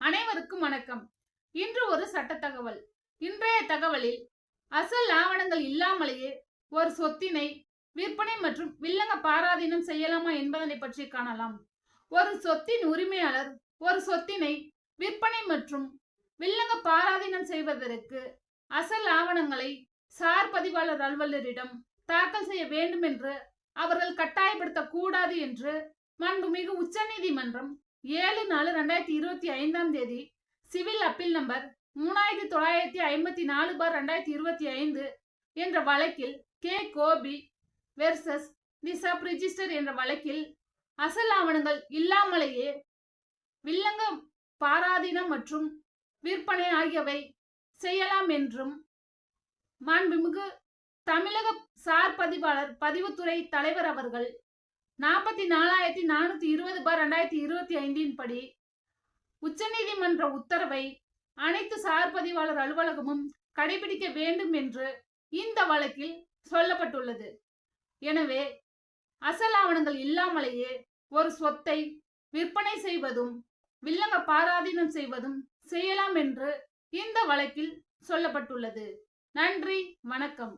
அனைவருக்கும் வணக்கம். இன்று ஒரு சட்ட தகவல். இன்றைய தகவலில் அசல் ஆவணங்கள் இல்லாமலேயே ஒரு சொத்தினை விற்பனை மற்றும் வில்லங்க பாராதீனம் செய்யலாமா என்பதனை பற்றி காணலாம். ஒரு சொத்தின் உரிமையாளர் ஒரு சொத்தினை விற்பனை மற்றும் வில்லங்க பாராதீனம் செய்வதற்கு அசல் ஆவணங்களை சார் பதிவாளர் அலுவலரிடம் தாக்கல் செய்ய வேண்டும் என்று அவர்கள் கட்டாயப்படுத்தக் கூடாது என்று மாண்புமிகு உச்சநீதிமன்றம் 7/4/2025 சிவில் அப்பீல் நம்பர் 3954/2025 என்ற வழக்கில் K Gopi versus the sub registrar என்ற வழக்கில் அசல் ஆவணங்கள் இல்லாமலேயே வில்லங்க பாராதீனம் மற்றும் விற்பனை ஆகியவை செய்யலாம் என்றும் மாண்புமிகு தமிழக சார் பதிவாளர் பதிவுத்துறை தலைவர் அவர்கள் 44,420/2025 படி உச்சநீதிமன்ற உத்தரவை அனைத்து சார் பதிவாளர் அலுவலகமும் கடைபிடிக்க வேண்டும் என்று இந்த வழக்கில் சொல்லப்பட்டுள்ளது. எனவே அசல் ஆவணங்கள் இல்லாமலேயே ஒரு சொத்தை விற்பனை செய்வதும் வில்லங்க பாராதீனம் செய்வதும் செய்யலாம் என்று இந்த வழக்கில் சொல்லப்பட்டுள்ளது. நன்றி, வணக்கம்.